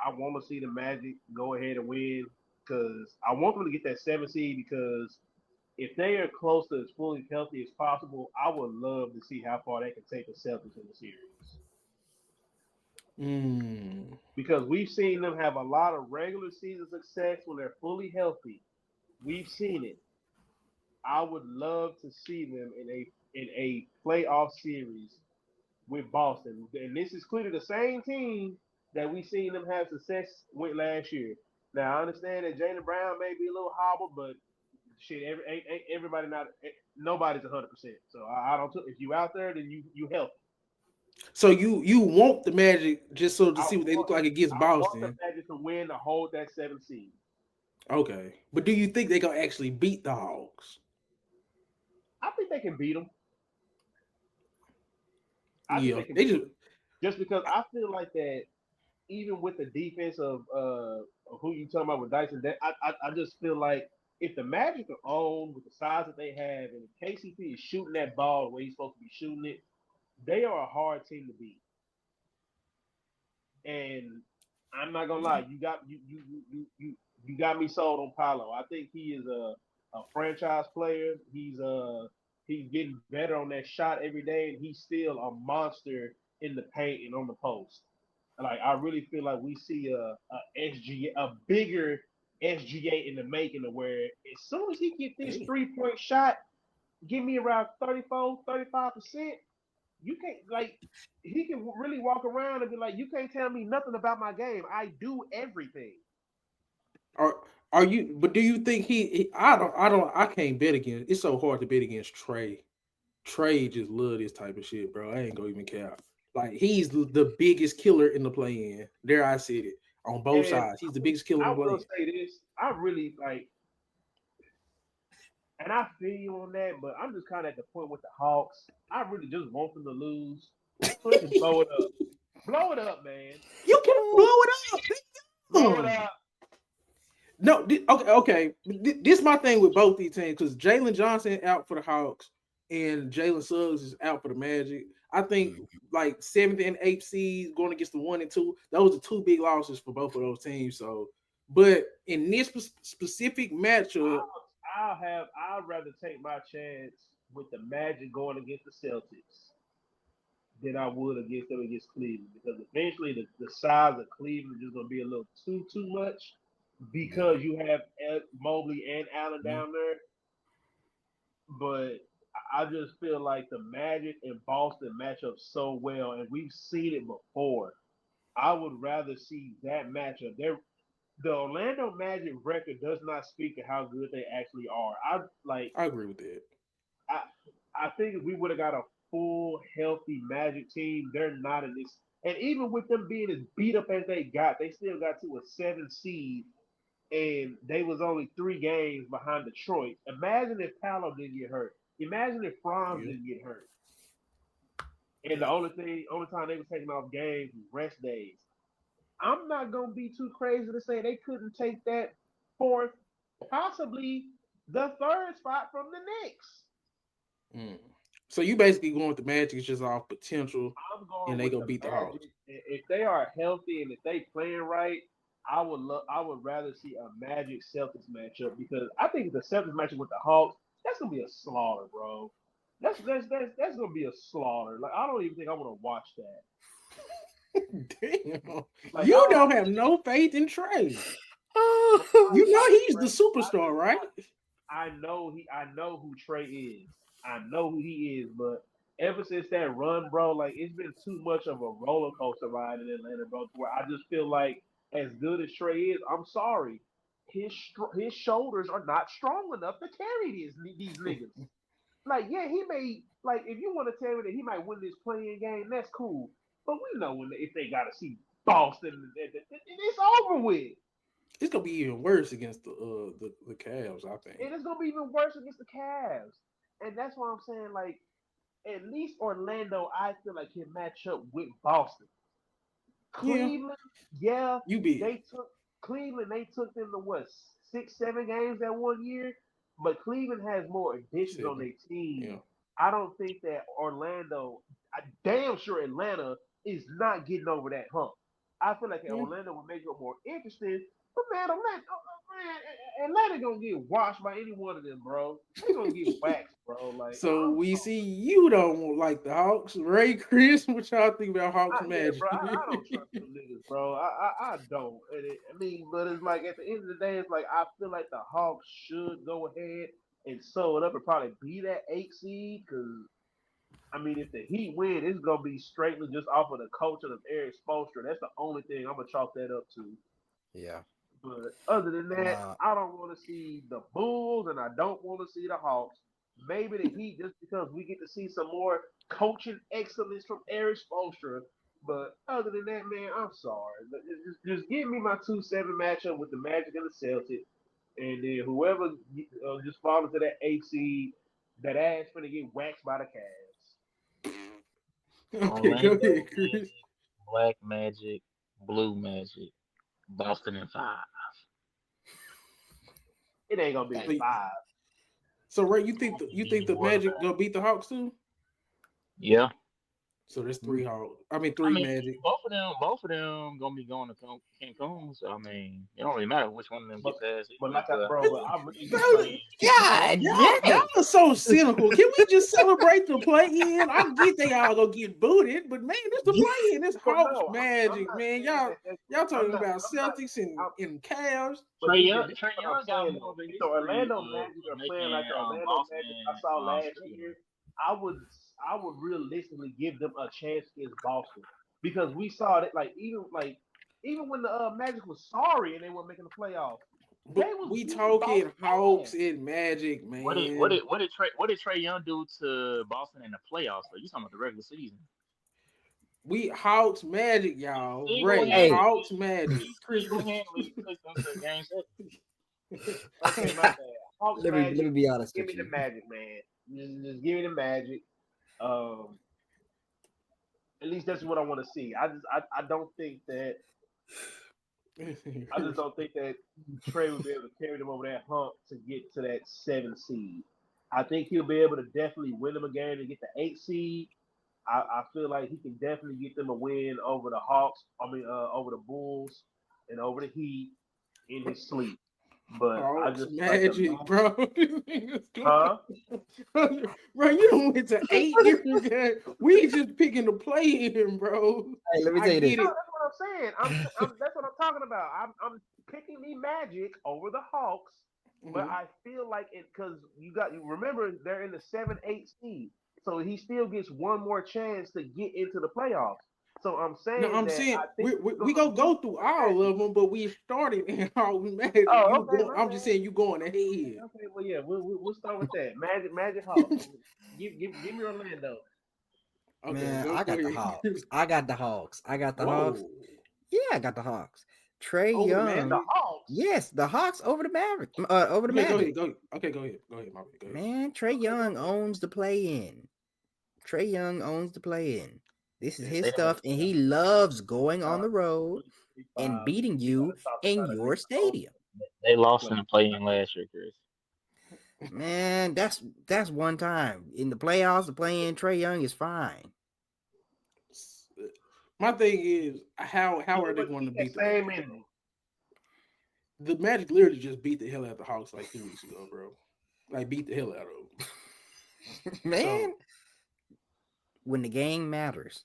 I want to see the Magic go ahead and win because I want them to get that 7 seed because if they are close to as fully healthy as possible, I would love to see how far they can take the Celtics in the series. Mm. Because we've seen them have a lot of regular season success when they're fully healthy. We've seen it. I would love to see them in a playoff series with Boston. And this is clearly the same team that we seen them have success with last year. Now I understand that Jaylen Brown may be a little hobbled, but shit, ain't everybody not nobody's 100%. So I don't. If you out there, then you help. So you want the Magic just so to I see what they look want like against I want the Boston. Magic to win to hold that 7 seed. Okay. But do you think they gonna actually beat the Hawks? I think they can beat them. I think Yeah. they can They beat just them just because I feel like that even with the defense of who you talking about with Dyson, that I just feel like if the Magic are on with the size that they have, and if KCP is shooting that ball the way he's supposed to be shooting it, they are a hard team to beat. And I'm not gonna lie, you got me sold on Paolo. I think he is a franchise player. He's getting better on that shot every day, and he's still a monster in the paint and on the post. Like I really feel like we see a bigger SGA in the making of where as soon as he get this hey. 3-point shot, give me around 34, 35%, you can't like he can really walk around and be like, you can't tell me nothing about my game. I do everything. Are are you but do you think I can't bet against it's so hard to bet against Trey. Trey just love this type of shit, bro. I ain't gonna even care. Like he's the biggest killer in the play in. There I said it. On both And sides. He's the biggest killer in I the play will in. say this, I really like, and I feel you on that, but I'm just kind of at the point with the Hawks. I really just want them to lose so they can blow it up, man, You can blow it up. blow it Damn. up. No, okay. This my thing with both these teams because Jalen Johnson out for the Hawks and Jalen Suggs is out for the Magic. I think Mhm. like seventh and eighth seeds going against the 1 and 2. Those are two big losses for both of those teams. So, but in this specific matchup, I'd rather take my chance with the Magic going against the Celtics than I would against them against Cleveland because eventually the size of Cleveland is just gonna be a little too much Yeah. because you have Mobley and Allen Mhm. down there. But I just feel like the Magic and Boston match up so well, and we've seen it before. I would rather see that matchup. The Orlando Magic record does not speak to how good they actually are. I agree with that. I I think if we would have got a full healthy Magic team, they're not in this. And even with them being as beat up as they got, they still got to a 7 seed, and they was only 3 games behind Detroit. Imagine if Paolo didn't get hurt. Imagine if Franz Yeah. didn't get hurt. And only time they were taking off games was rest days. I'm not gonna be too crazy to say they couldn't take that fourth, possibly the third spot from the Knicks. Mm. So you basically going with the Magic is just off potential, I'm and going they with gonna the beat the Hawks. Magic. If they are healthy and if they playing right, I would rather see a Magic Celtics matchup because I think the Celtics matchup with the Hawks, that's gonna be a slaughter, bro. That's gonna be a slaughter. Like I don't even think I want to watch that. Damn, Like you don't have no faith in Trey. bro, You know he's the Trey, superstar, right? I know who Trey is. I know who he is, but ever since that run, bro, like it's been too much of a roller coaster ride in Atlanta, bro. To where I just feel like as good as Trey is, I'm sorry, his shoulders are not strong enough to carry these niggas. Like, yeah, he may like if you want to tell me that he might win this playing game, that's cool. But we know if they got to see Boston, it's over with. It's gonna be even worse against the Cavs, I think. And it's gonna be even worse against the Cavs. And that's why I'm saying, like, at least Orlando, I feel like can match up with Boston. Yeah, Cleveland, yeah, you big. they took Cleveland. They took them to what 6, 7 games that one year. But Cleveland has more additions on Seven. their team. Yeah. I don't think that Orlando. I damn sure Atlanta is not getting over that hump. I feel like in Yeah. Orlando would make it more interesting. But man, Atlanta gonna get washed by any one of them, bro. They gonna get waxed, bro. Like So I'm we so see you don't like the Hawks. Ray, Chris, what y'all think about Hawks yeah, Magic? bro. I don't trust them niggas, bro. I don't. I mean, but it's like at the end of the day, it's like I feel like the Hawks should go ahead and sew it up and probably be that 8 seed. Because I mean, if the Heat win, it's gonna be straightly just off of the coaching of Eric Spoelstra. That's the only thing I'm gonna chalk that up to. Yeah. But other than that, Nah. I don't want to see the Bulls and I don't want to see the Hawks. Maybe the Heat just because we get to see some more coaching excellence from Eric Spoelstra. But other than that, man, I'm sorry. Just give me my 2-7 matchup with the Magic and the Celtics, and then whoever just falls into that 8 seed, that ass finna get waxed by the Cavs. Okay, go Orlando ahead, Chris. Magic, Black Magic, Blue Magic, Boston in 5. It ain't gonna be Hey, in five. So Ray, you think the Magic gonna beat the Hawks too? Yeah. So there's three Hawks. I mean I three mean, Magic. both of them gonna be going to Cancun. So I mean, it don't really matter which one of them But get past. but like I, bro, but I really Bro, just God y'all damn. are so cynical. Can we just celebrate the play-in? I get they all gonna get booted, but man, it's the play-in. It's but Hawks no, I'm Magic, not man. saying Y'all that. y'all I'm talking not. about I'm not. Celtics and I'm, Cavs. but Trey DJ, Young, this is Trey what I'm Young got saying more though. of a So history Orlando Magic of are playing making like the Orlando Boston Magic I saw last struggle. year. I would I would realistically give them a chance against Boston because we saw that even when the Magic was sorry and they weren't making the playoffs, But they was we beating talking Boston Hawks ass. and Magic, What did what man. did what did Trey Young do to Boston in the playoffs? Though you talking about the regular season? We Hawks Magic, y'all. Single Ray, Hey, handedly, Hawks Magic. he Chris. single handedly took them to game 7. Okay, my bad. Hawks let me Magic. be honest Give me with the you. Magic, man. Just give me the Magic. Um, at least that's what I want to see. I don't think that I just don't think that Trey will be able to carry them over that hump to get to that 7 seed. I think he'll be able to definitely win them a game to get the 8 seed. I feel like he can definitely get them a win over the Hawks. I mean, over the Bulls and over the Heat in his sleep. But I Hawks just feel like the Magic, bro. huh? Bro, you don't went to 8 different games. We just picking the play in, bro. Hey, let me I tell you get this. No, it. that's what I'm saying. That's what I'm talking about. I'm picking the Magic over the Hawks, but Mhm. I feel like it because you remember they're in the 7-8 seed, so he still gets one more chance to get into the playoffs. So I'm No, saying I'm that saying I think we he's we gonna gonna beat go through the all Magic. of them, but we started in Hawks Magic. Oh, You okay, go. my I'm just bad. saying you going Okay, ahead. okay. Well, yeah, we'll start with that. Magic Hawks. Give me Orlando. Okay, Man, go I go got the ahead. Hawks. I got the Hawks. I got the Hawks. Whoa, Yeah, I got the Hawks. Trey over the The Young. Magic. Hawks. Yes, the Hawks over the Maverick. Over the Okay, go Magic. ahead. Go ahead. Okay, go ahead. Go ahead, my bad. Go ahead. Man, Trey Okay, go Young ahead. owns the play-in. Trey Young owns the play-in. This is They his they stuff, and he loves going on the road and 25. beating You you gotta talk in about it your being over. stadium. they lost in Like, the play-in last year, Chris. Man, that's one time. In the playoffs, the play-in, Trey Young is fine. My thing is how are they but going to keep that beat the same Magic, bro? energy. The Magic literally just beat the hell out of the Hawks like 2 weeks ago, bro. Like beat the hell out of them. Man, So when the game matters,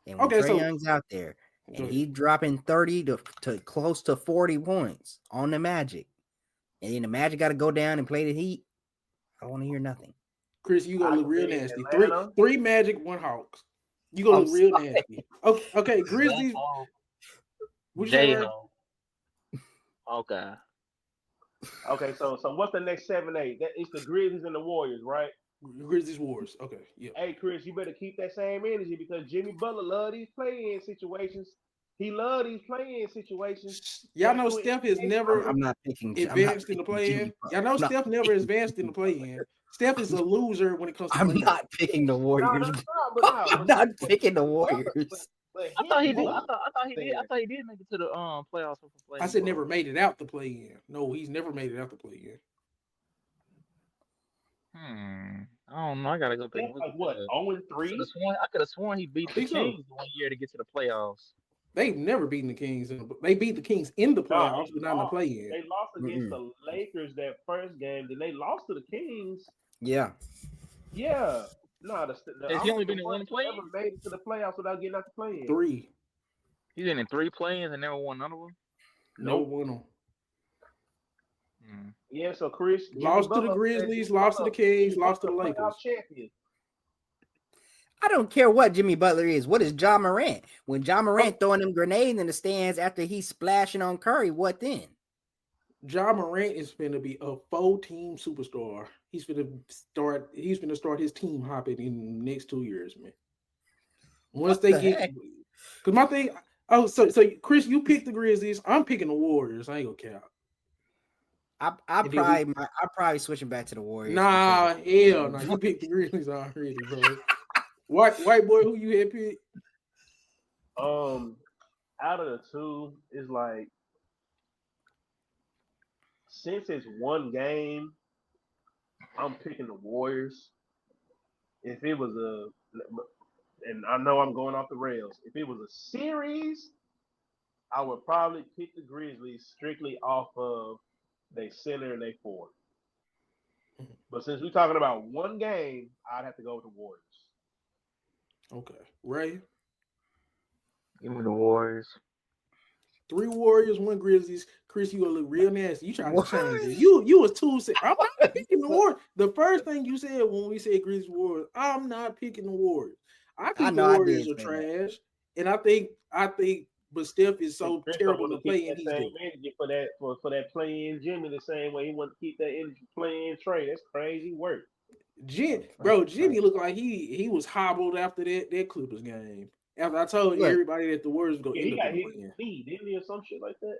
and when okay, Trey so Young's out there go and ahead. he's dropping 30 to close to 40 points on the Magic, and then the Magic got to go down and play the Heat, I don't want to hear nothing. Chris, you gonna I look could real be nasty. Three Atlanta. three Magic, one Hawks. You gonna I'm look real sorry. nasty. Okay, Black Grizzlies. Hole, What you say, J Ray? Ho, okay. Okay, so what's the next 7-8? That it's the Grizzlies and the Warriors, right? Grizzlies Wars. Okay, yeah. Hey, Chris, you better keep that same energy because Jimmy Butler love these play-in situations. He love these play-in situations, Y'all know especially Steph has in I'm, never I'm not picking. I'm not advanced in the picking play-in. Jimmy Butler. Y'all know I'm not Steph never picking advanced in the Jimmy Butler. play-in. Steph is a loser when it comes to I'm play-in. not picking the no, Warriors. but I'm not but picking the Jimmy Butler, Warriors. but I thought his he did. move I there. thought he did make it to the playoffs for I play-in said never ball. made it out the play-in. No, he's never made it out the play-in. I don't know. I gotta go take a Steph look like at what? that. 0-3. I could have sworn he beat I the think so. Kings one year to get to the playoffs. They've never beaten the Kings. They beat the Kings in the No, playoffs, they but not in the lost. play-in. They lost against Mm-mm. the Lakers that first game. Then they lost to the Kings. Yeah. Yeah. No, Has I'm he only the been in one one who play? ever made it to the playoffs without getting out the play-in. 3. He's been in 3 play-ins and never won none of them. Never Nope. won them. Yeah, so Chris, Jimmy Lost to the Butler said Grizzlies, Jimmy lost to the Butler, Kings, Jimmy lost to Butler, the playoff Lakers. champion. I don't care what Jimmy Butler is. What is John Morant? When John Morant throwing them grenades in the stands after he's splashing on Curry, what then? John Morant is going to be a full-team superstar. He's going to start his team hopping in the next 2 years, man. Once What they the get, heck? because my thing. Oh, so Chris, you picked the Grizzlies. I'm picking the Warriors. I ain't gonna count. I'm probably switching back to the Warriors. Nah, hell no. You picked the Grizzlies already, bro. White boy, who you had picked? Out of the two, is like since it's one game, I'm picking the Warriors. If it was and I know I'm going off the rails. If it was a series, I would probably pick the Grizzlies strictly off of they center and they forward. But since we're talking about one game, I'd have to go with the Warriors. Okay, Ray. Give me the Warriors. 3 Warriors, 1 Grizzlies. Chris, you gonna look real nasty. You trying to What? change it. You was too. I'm not picking the Warriors. The first thing you said when we said Grizzlies Warriors, I'm not picking the Warriors. I think the know I Warriors did are say that. trash, and I think, but Steph is so Chris don't terrible want to to keep play, and that he's same there. energy for that playing Jimmy the same way he wants to keep that energy playing Trey. That's crazy work. Jimmy looked like he was hobbled after that Clippers game. After I told Look, everybody that the Warriors were gonna Yeah, end he up got in the hit in play-in. the knee, didn't he, or some shit like that?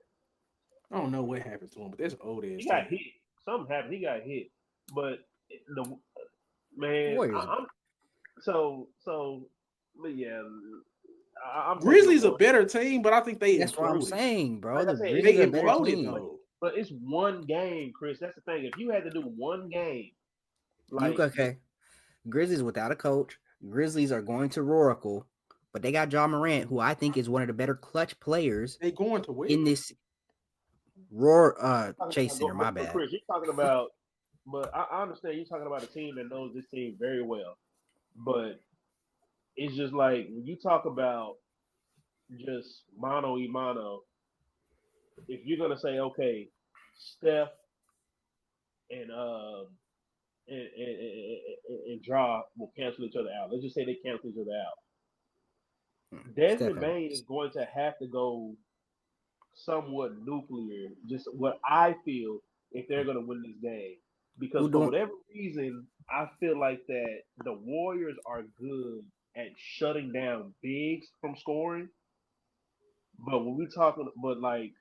I don't know what happened to him, but that's an old ass He got team. hit. Something happened. He got hit. But the man, Warriors. I'm but yeah, I'm taking Grizzlies the a better team, but I think they That's what I'm imploded. saying, bro. Like I The said, Grizzlies They are a better imploded team. though. But it's one game, Chris. That's the thing. If you had to do one game, like Okay. Grizzlies without a coach. Grizzlies are going to Roracle, but they got John Morant, who I think is one of the better clutch players They going to win. in this Chase Center. My bad. Chris, you're talking about, but I understand you're talking about a team that knows this team very well. But it's just like when you talk about just mano y mano, if you're gonna say, okay, Steph and and Draw will cancel each other out. Let's just say they cancel each other out. Desmond Stephen. Bain is going to have to go somewhat nuclear. Just what I feel if they're going to win this game, because Who for doing? whatever reason, I feel like that the Warriors are good at shutting down bigs from scoring. But when we talking, but like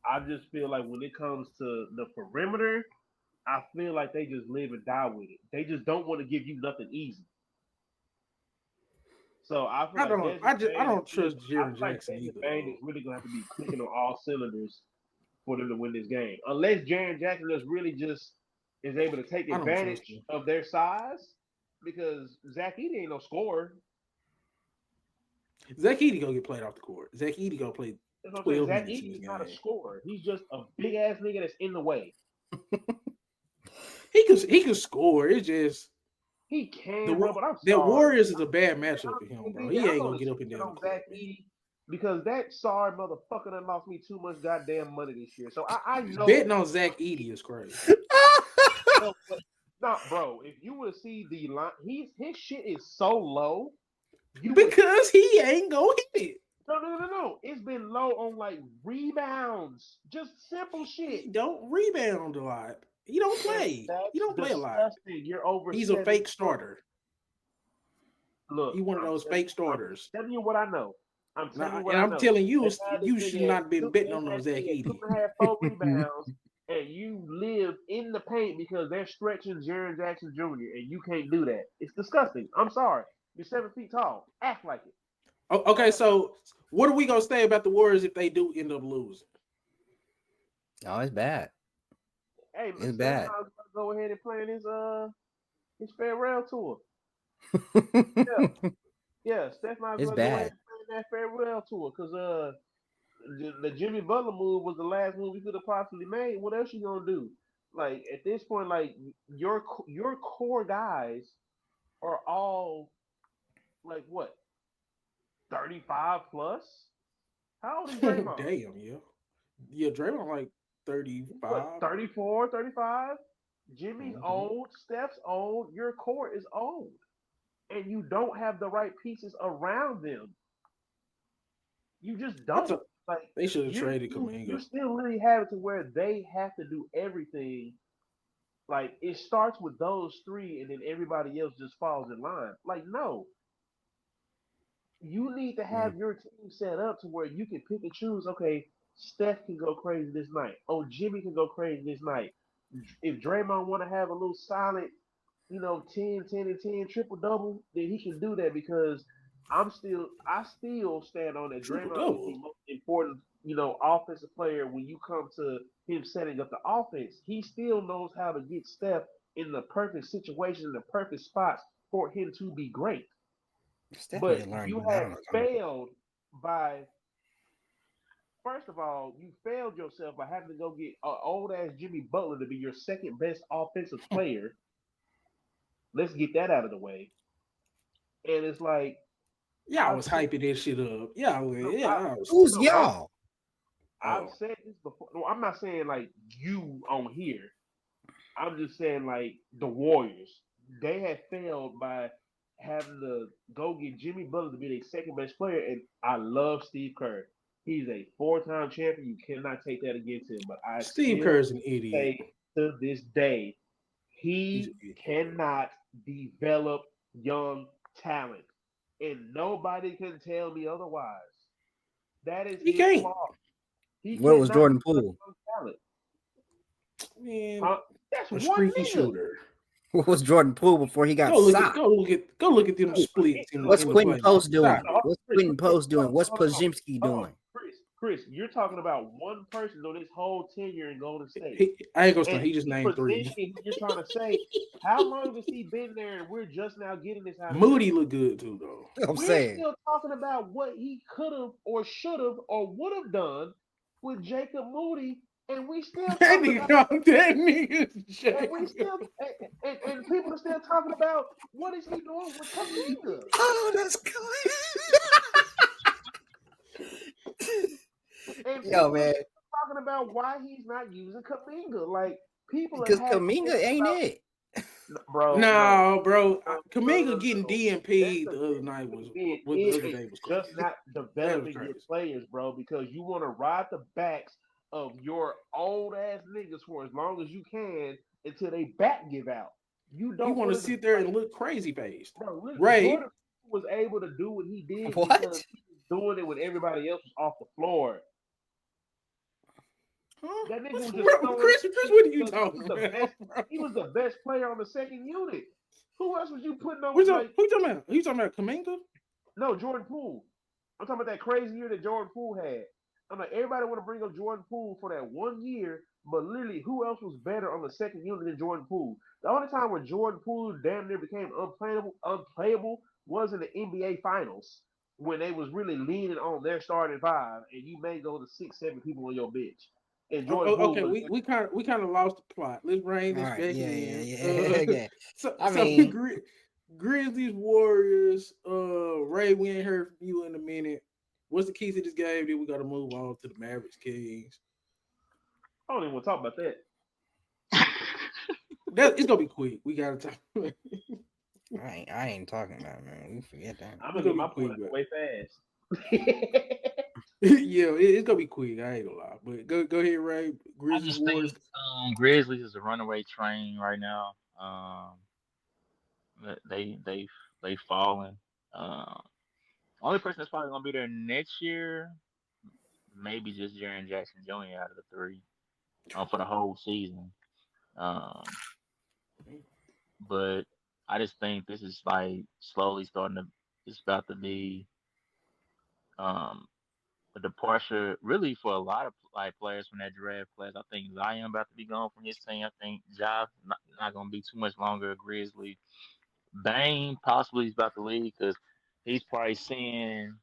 I just feel like when it comes to the perimeter, I feel like they just live and die with it. They just don't want to give you nothing easy. So I feel I like don't. I don't trust Jaren Jackson Desmond either. Bain is really gonna have to be clicking on all cylinders for them to win this game. Unless Jaren Jackson is really just is able to take I don't trust advantage him. of their size, because Zach Edey ain't no scorer. Zach Edey gonna get played off the court. Zach Edey gonna play That's what I'm saying. 12 Zach minutes in Edey this is not a game. scorer. He's just a big ass nigga that's in the way. He can score. It's just He can, bro, but I'm that sorry. Warriors is a bad matchup for him, bro. He ain't gonna get up and down the on court. Zach Edey because that sorry motherfucker done lost me too much goddamn money this year. So I know Betting on Zach Edey is crazy. no, but not, bro. If you would see the line, his shit is so low. Because he ain't gonna hit it. No. It's been low on like rebounds, just simple shit. He don't rebound a lot. He don't play. He don't play a lot. You're over. He's a fake starter. Look, He's one of those fake starters. I'm telling you what I know. I'm telling you, you should not be betting on no Zach Edey. 2.5, 4 rebounds, and you live in the paint because they're stretching Jaren Jackson Jr. and you can't do that. It's disgusting. I'm sorry. You're 7 feet tall. Act like it. Okay, so what are we gonna say about the Warriors if they do end up losing? Oh, it's bad. Hey, it's bad. Go ahead and plan his farewell tour. Yeah, Steph might as well go ahead and that farewell tour because the Jimmy Butler move was the last move he could have possibly made. What else you gonna do? Like at this point, like your core guys are all like what 35 plus. How old is Draymond? Damn, yeah. Yeah, Draymond like What 35. 34, 35? Jimmy's Mm-hmm. old. Steph's old. Your core is old, and you don't have the right pieces around them. You just That's don't. a, Like they should have traded you Kaminga. still really have it to where they have to do everything. Like it starts with those three, and then everybody else just falls in line. Like no, you need to Mm. have your team set up to where you can pick and choose. Okay, Steph can go crazy this night. Oh, Jimmy can go crazy this night. If Draymond want to have a little solid, 10, 10, and 10 triple double, then he can do that because I still stand on that. Triple Draymond is the double. most important, offensive player when you come to him setting up the offense. He still knows how to get Steph in the perfect situation, in the perfect spots for him to be great. Steph need But to learn you to have balance on it. failed by first of all, you failed yourself by having to go get old ass Jimmy Butler to be your second best offensive player. Let's get that out of the way. And it's like Y'all I've was said, hyping that shit up. Yeah, no, yeah, I was. Who's no, y'all? I've Oh, said this before. No, I'm not saying like you on here. I'm just saying like the Warriors. They had failed by having to go get Jimmy Butler to be their second best player. And I love Steve Kerr. He's a four-time champion. You cannot take that against him. But I Steve still Kerr's an idiot. say to this day, He's an he idiot. cannot develop young talent. And nobody can tell me otherwise. That is He his can't. flaw. He What was cannot Jordan develop Poole? young talent. Man, Huh? That's a one streaky nigga. shooter. What was Jordan Poole before he got Go look at socked? them splits in the What's in the Look, Quentin playoffs. Post Stop doing? it. What's Chris, Quentin Chris, Post doing? What's hold on, Pajimski hold on. doing? Chris, you're talking about one person on this whole tenure in Golden State. I ain't gonna And start. He just named three. Brzezinski, who you're trying to say, how long has he been there and we're just now getting this out of him? Moody look good too, though. I'm We're saying. still talking about what he could have or should have or would have done with Jacob Moody, and we still That talking nigga, about that nigga's and we Jacob. still and people are still talking about what is he doing with Kaminga? Oh, that's good. And Yo, people are man, talking about why he's not using Kaminga. Like people have because had Kaminga takes ain't about it. bro, no, No, bro. no, no, Kaminga no, getting no. That's DMP the the other night was being the it other and day was just crazy. not That was developing your crazy. players, bro, because you want to ride the backs of your old ass niggas for as long as you can until they back give out. You You don't want to want to sit there like, and look crazy faced. bro. Listen, Ray, Jordan was able to do what he did because What? he was doing it when everybody else was off the floor. huh? That nigga was just Bro, throwing Chris, what are you because talking about, bro? he was the best player on the second unit. Who else was you putting Who on? you Like talking about? Who you talking about? Kaminga? no, Jordan Poole. I'm talking about that crazy year that Jordan Poole had. I'm like everybody want to bring up Jordan Poole for that one year, but literally who else was better on the second unit than Jordan Poole? The only time where Jordan Poole damn near became unplayable was in the NBA Finals when they was really leaning on their starting five, and you may go to 6, 7 people on your bench, and Jordan Poole Okay, was. we kind of lost the plot. Let's rein All this right, back yeah, in. yeah, yeah. So I so mean, Grizzlies, Warriors. Ray, we ain't heard from you in a minute. What's the keys to this game? Then we got to move on to the Mavericks Kings. I don't even want to talk about that. That it's gonna be quick. We gotta talk. I ain't talking about it, man. We forget that. I'm It's gonna gonna get be my point quick, out but way fast. yeah, it's gonna be quick. I ain't gonna lie. But go ahead, Ray. I Grizzlies, just think Warriors. Grizzlies is a runaway train right now. They falling. Uh, Only person that's probably gonna be there next year, maybe just Jaren Jackson Jr. out of the three, for the whole season. Um, but I just think this is like slowly starting to. It's about to be um a departure, really, for a lot of like players from that draft class. I think Zion about to be gone from his team. I think Ja not gonna be too much longer a Grizzly. Bane possibly is about to leave because he's probably seeing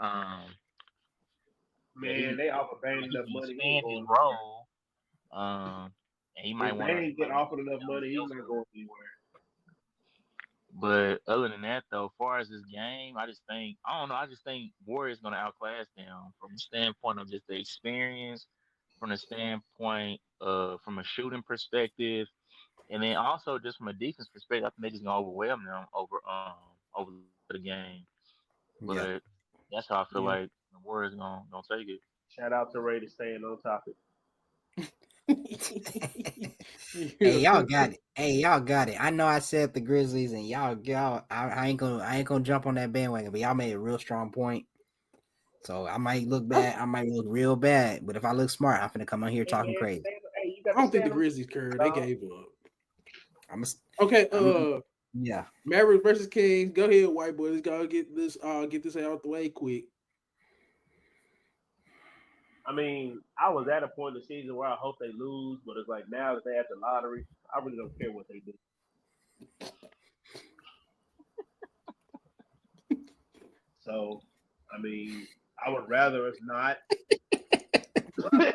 Um, yeah, Man, they offer Bane he's enough gonna money. He ain't expand his going nowhere. role. And he might If want to Bane get offered enough money, he's not going anywhere. But other than that, though, as far as this game, I don't know. I just think Warriors gonna outclass them from the standpoint of just the experience, from the standpoint of from a shooting perspective, and then also just from a defense perspective. I think they just gonna overwhelm them over the game. But Yeah. that's how I feel Yeah. like the Warriors gonna take it. Shout out to Ray to staying on topic. Hey, y'all got it. Hey, y'all got it. I know I said the Grizzlies, and y'all, I ain't gonna jump on that bandwagon, but y'all made a real strong point. So I might look bad. I might look real bad, but if I look smart, I'm finna come on here Hey, talking man, crazy. hey, you I got don't to think the stand Grizzlies cared. They gave up. I'm Okay, yeah. Mavericks versus Kings. Go ahead, white boys. Let's go get this out the way quick. I mean, I was at a point in the season where I hope they lose, but it's like now that they at the lottery, I really don't care what they do. So, I mean, I would rather us not. I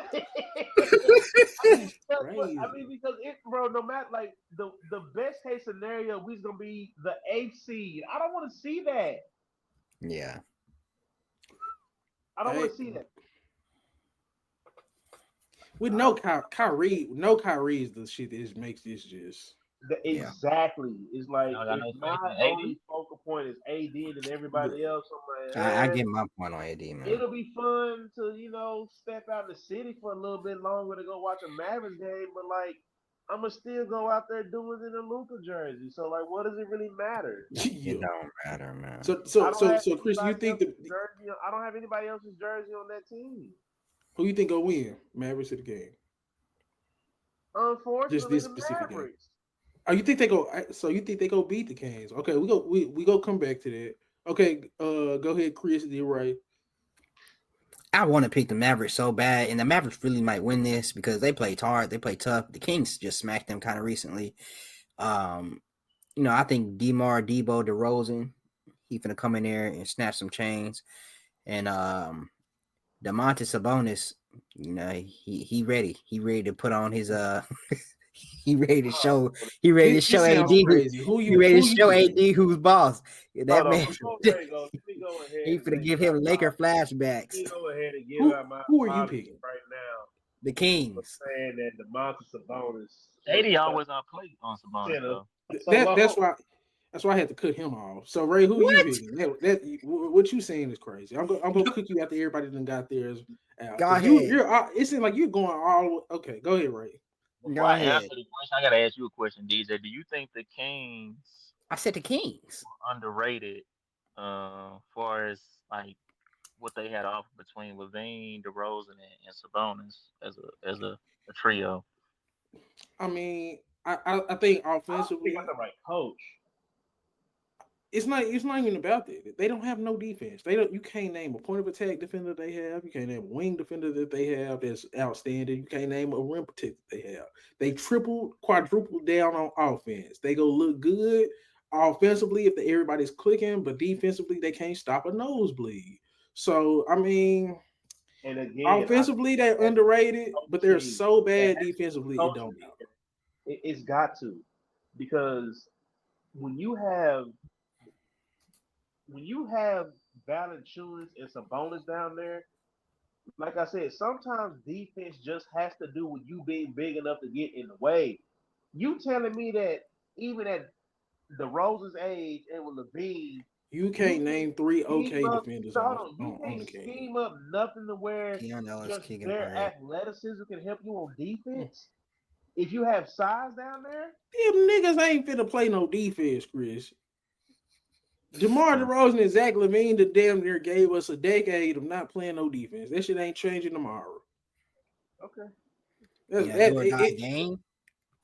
mean, because bro, no matter like the best case scenario, we's gonna be the eighth seed. I don't want to see that. Yeah. I don't want to see that. With no Kyrie, no Kyrie's the shit that just makes this just. Exactly. It's like Y'all got if no my faith in AD? only focal point is AD and everybody else, I'm like, I get my point on AD, man. it'll be fun to step out in the city for a little bit longer to go watch a Mavs game, but like I'm gonna still go out there doing it in a Luka jersey. So like, what does it really matter? It don't matter, man. So Chris, you think jersey? I don't have anybody else's jersey on that team. who you think will win? Mavericks of the game? Unfortunately, Just this the specific Mavericks. game. Oh, you think they go? So you think they go beat the Kings? Okay, we go come back to that. Okay, go ahead, Chris. You're right. I want to pick the Mavericks so bad, and the Mavericks really might win this because they played hard, they played tough. The Kings just smacked them kind of recently. I think Debo DeRozan, he finna come in there and snatch some chains, and Domantas Sabonis, he ready. He ready to put on his he ready to show. He ready to show AD. He ready to show AD who's boss. That man. He finna give him Laker flashbacks. Let me go ahead and give out my. Who are you picking right now? The Kings. Saying that Domantas Sabonis. AD always outplayed on Sabonis though. That's why I had to cut him off. So Ray, who you picking? What you saying is crazy. I'm gonna cook you after everybody done got theirs out. Go ahead. It seems like you're going all. Okay, go ahead, Ray. Before I answer the question, I gotta ask you a question, DJ. Do you think the Kings? I said the Kings underrated, far as like what they had off between Levine, DeRozan, and Sabonis as a trio. I mean, I think offensively, got the right coach. It's not even about that. They don't have no defense. You can't name a point of attack defender they have. You can't name a wing defender that they have that's outstanding. You can't name a rim protector they have. They quadrupled down on offense. They go look good offensively if everybody's clicking, but defensively they can't stop a nosebleed. So I mean, and again, offensively they're underrated, but they're so bad defensively it don't matter. It's got to, because when you have Valanciunas and Sabonis down there, like I said, sometimes defense just has to do with you being big enough to get in the way. You telling me that even at DeRozan's age and with Levine, you can't name three okay defenders you can't scheme up nothing to where just their athleticism can help you on defense? If you have size down there? Them niggas ain't finna play no defense, Chris. DeMar DeRozan and Zach LaVine, the damn near gave us a decade of not playing no defense. That shit ain't changing tomorrow. Okay. Game.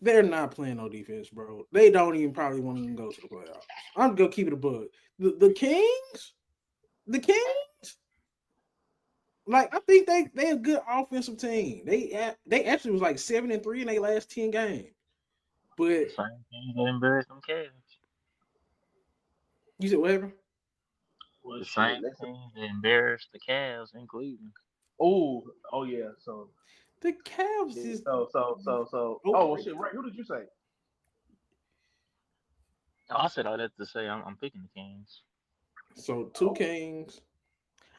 They're not playing no defense, bro. They don't even probably want to even go to the playoffs. I'm gonna keep it a bug. The Kings, like I think they're a good offensive team. They actually was like 7-3 in their last 10 games. But you said whatever. Well, The shit. same team that embarrassed the Cavs in Cleveland. Oh yeah. So The Cavs shit. is. So. Oh well, shit. Right. Who did you say? Oh, I said all that to say I'm picking the Kings. So 2 Kings.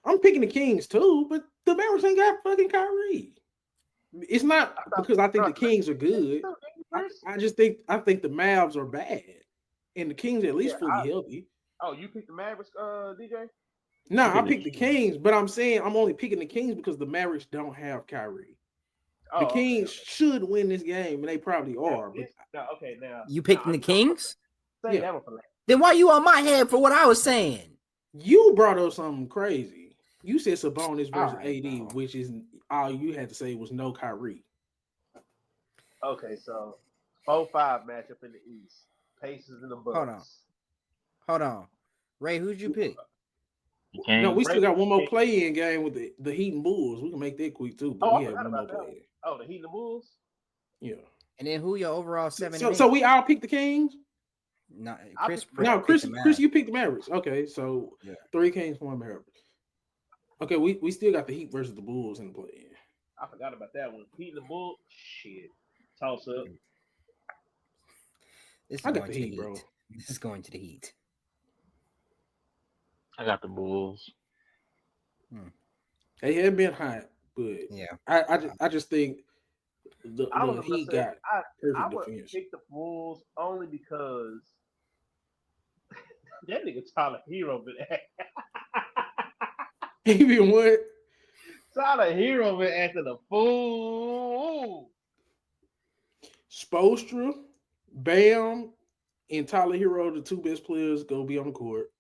I'm picking the Kings too, but the Mavericks ain't got fucking Kyrie. It's not because I think the Kings are good. I just think the Mavs are bad, and the Kings at least fully healthy. Oh, you picked the Mavericks, DJ? No, I picked the Kings, but I'm saying I'm only picking the Kings because the Mavericks don't have Kyrie. The Kings should win this game, and they probably are. But now you picking the Kings? Say that one for later. Then why you on my head for what I was saying? You brought up something crazy. You said Sabonis versus right, AD, which is all you had to say was no Kyrie. Okay, so 4-5 matchup in the East. Pacers and the Bucks. Hold on. Ray, who'd you pick? No, we still got one more play-in game with the Heat and Bulls. We can make that quick too, but we have one more play-in. Oh, the Heat and the Bulls? Yeah. And then who your overall 7 and 8? So we all picked the Kings? No, Chris, you picked the Mavericks. Okay, so 3 Kings, 1 Mavericks. Okay, we still got the Heat versus the Bulls in the play-in. I forgot about that one. Heat and the Bulls? Shit. Toss up. I got the Heat, bro. This is going to the Heat. I got the Bulls. They have been hot, but I just think the Heat got perfect I would defense. pick the Bulls only because that nigga Tyler Hero been He been what? Tyler Hero been acting a fool. Spoelstra, Bam, and Tyler Hero, the 2 best players, gonna be on the court.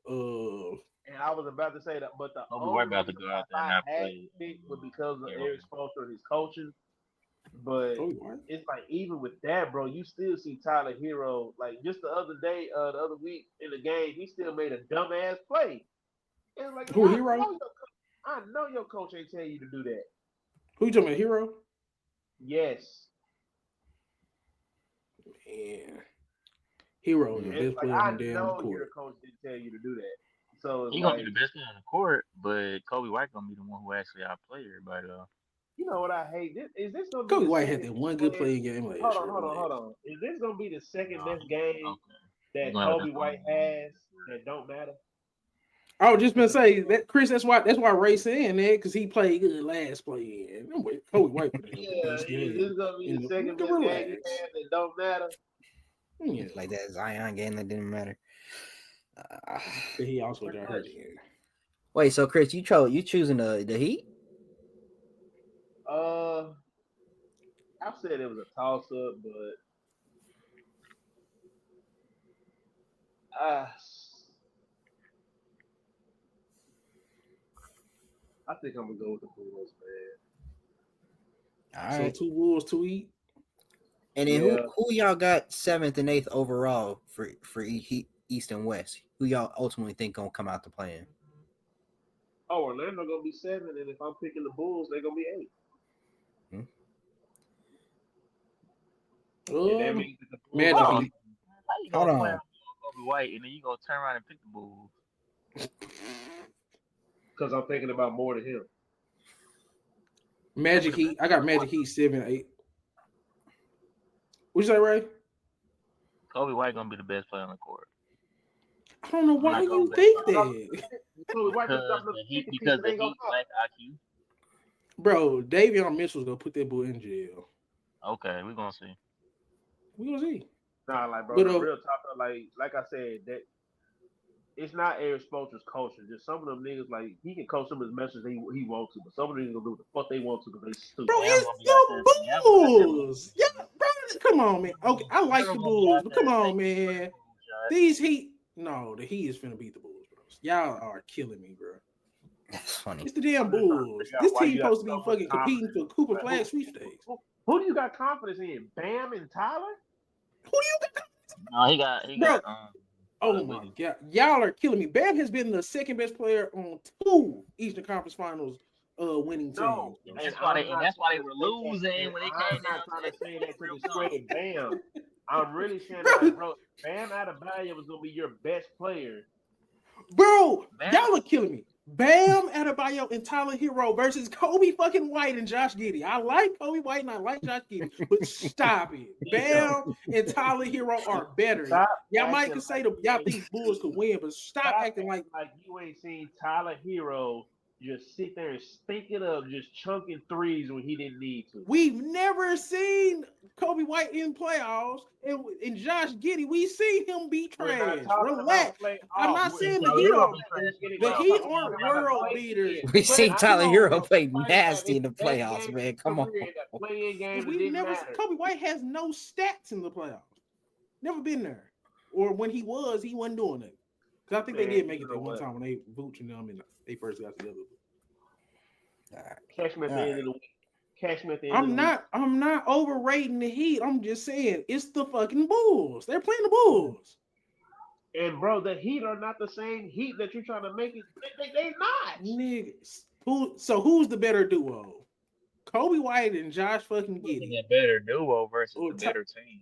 And I was about to say that, but the only about to go out there and not play was because of Eric Spoelstra and his coaching. But it's like even with that, bro, you still see Tyler Hero. Like just the other day, the other week in the game, he still made a dumbass play. It's like who Hero? I know your coach ain't tell you to do that. Who you talking about, Hero? Yes. Man. Hero, the best player on the damn court. I know your coach didn't tell you to do that. So he's gonna be the best player on the court, but Kobe White gonna be the one who actually outplay everybody though. You know what I hate? Is this gonna be Kobe White had that one good playing game last year. Hold on. Is this gonna be the second best game that Kobe White has that don't matter? I was just gonna say that, Chris. That's why Ray saying that because he played good last play in. Kobe White played the best game. Is this gonna be the second best game that don't matter? Yeah. Like that Zion game that didn't matter. He also got hurt again. Wait, so Chris, you choosing the Heat? I said it was a toss up, but I think I'm gonna go with the Bulls, man. All right. So 2 Bulls, 2 Heat. And then who y'all got 7th and 8th overall for East and West? Who y'all ultimately think gonna come out the play-in? Oh, Orlando gonna be 7, and if I'm picking the Bulls, they're gonna be 8. That means that the Bulls Hold on. Kobe White, and then you go turn around and pick the Bulls. Because I'm thinking about more than him. Magic Heat. I got Magic Heat 7, 8. What you say, Ray? Kobe White gonna be the best player on the court. I don't know why you think that. Because the Heat lack IQ. Bro, Davion Mitchell's gonna put that boy in jail. Okay, we're gonna see. We gonna see. Nah, like bro, the real talk, like I said, that it's not Eric Spoelstra's culture. Just some of them niggas, like he can coach them as much as he wants to, but some of them niggas gonna do what the fuck they want to because they stupid. Bro, it's the Bulls. Yeah, bro, come on, man. Okay, I like the Bulls, but come on, man. These Heat, no, the Heat is finna beat the Bulls, bro. Y'all are killing me, bro. That's funny. It's the damn Bulls. This team supposed to be fucking competing for Cooper Flag sweepstakes. Who do you got confidence in? Bam and Tyler? Who do you got confidence in? No, he got oh my god, y'all are killing me. Bam has been the second best player on 2 Eastern Conference Finals winning teams. No, that's why they were losing when they came out. I'm not trying to say that to discredit Bam. I'm really saying that, bro. Bam Adebayo was gonna be your best player. Bro, Bam. y'all are killing me. Bam Adebayo and Tyler Hero versus Kobe fucking White and Josh Giddey. I like Kobe White and I like Josh Giddey, but stop it. Bam and Tyler Hero are better. Stop Y'all might acting could say like y'all you think ain't Bulls seen- could win, but stop acting like you ain't seen Tyler Hero just sit there and stink it up, just chunking threes when he didn't need to. we've never seen Kobe White in playoffs and Josh Giddey. We see him be We're not trash. talking Relax. about playoffs. I'm not saying the Tyler Heat Hero are be trash in the playoffs. Heat Come on, aren't man. world beaters. We see But Tyler know, Hero bro. play Like, nasty in the it's best playoffs, game man. of his Come on. career, that play-in game that we've didn't never matter. Kobe White has no stats in the playoffs. Never been there. Or when he wasn't doing it. Because I think they Man, did make you it know that one what? time when they Vooch and them and they first got together. Catch me at the end of the week. Catch me at the end of the I'm not overrating the Heat. I'm just saying it's the fucking Bulls. They're playing the Bulls. week. And bro, the Heat are not the same Heat that you're trying to make it. They're not. Niggas. Who's the better duo? Kobe White and Josh fucking Looking Giddey. at better duo versus Or the better team.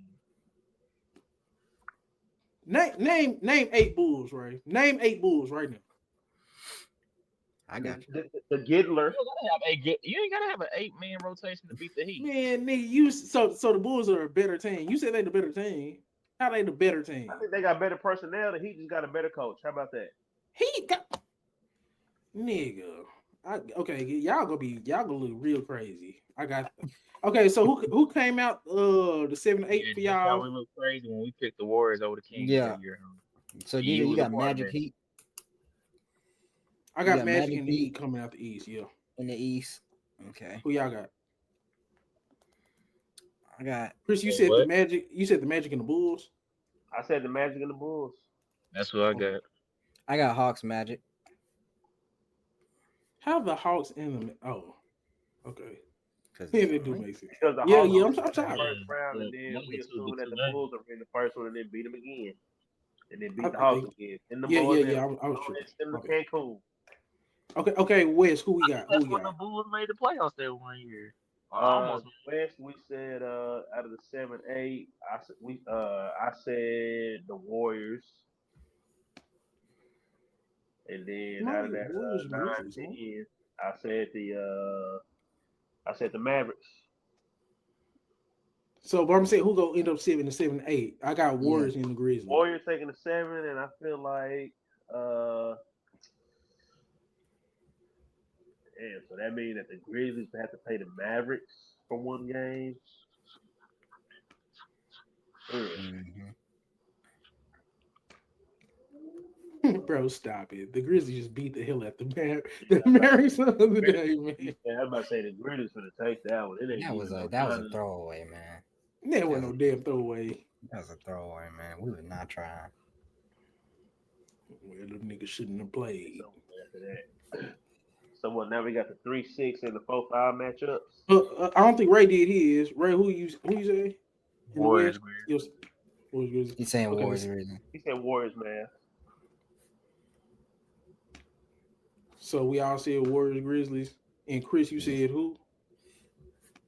Name 8 Bulls, right? Name 8 Bulls right now. I got you. The Giddler. You ain't gotta have an 8-man rotation to beat the Heat. Man, nigga, so the Bulls are a better team. You said they the better team. How they the better team? I think they got better personnel. The Heat just got a better coach. How about that? He got nigga. Okay, y'all gonna look real crazy. I got okay. So who came out the 7-8 for That's how we y'all? look crazy when we picked the Warriors over the Kings Yeah. that year. So You you was a got part of Magic it. Heat I got got Magic Magic and the Heat. Heat coming out the East. Yeah, in the East. Okay. who y'all got? I got Chris, you Wait, said what? the Magic. You said the Magic and the Bulls. I said the Magic and the Bulls. That's what I got. Hawks Magic. How the Hawks in the? Oh, okay. Cause Yeah, they do make sense. Because the Yeah, Hawks yeah, won I'm the tired. first round, and Look, then one we or two assume that the tonight. Bulls are in the first one and then beat them again. And then beat I the Hawks think- again. In the Yeah, boys yeah. and I was tripping. in the Okay. Cancun. Okay. Wes, who we got? Who That's we when the got? Bulls made the playoffs that one year. Almost. West, we said out of the 7-8, I said the Warriors. And then No, out of that Warriors and 9, Grizzlies, huh? 10, I said the Mavericks. So, but I'm saying who gonna end up 7-8? I got Warriors and the Grizzlies. Warriors taking the 7, and I feel like damn, so that means that the Grizzlies have to play the Mavericks for one game. Mhm. Bro, stop it. The Grizzlies just beat the hell out the Mavericks the other day, man. Yeah, I'm about to say the Grizzlies for the take that one. It ain't That was even a no that was a contest. throwaway, man. That wasn't no damn throwaway. That was a throwaway, man. We were not trying. Well, them niggas shouldn't have played. So, after that. So what? Now we got the 3-6 and the 4-5 matchups. I don't think Ray did his. Ray, who you say? In the Warriors, West? Yes. Warriors, Grizzlies. He's saying Okay. Warriors reason. He said Warriors, man. So we all said Warriors, Grizzlies, and Chris, you said who?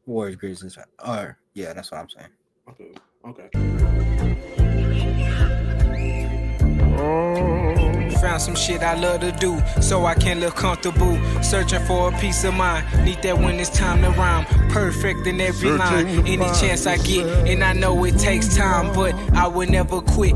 Warriors Grizzlies. Or yeah, that's what I'm saying. Okay. Found some shit I love to do, so I can look comfortable. Searching for a peace of mind. Need that when it's time to rhyme. Perfect in every line. Any chance I get, and I know it takes time, but I will never quit.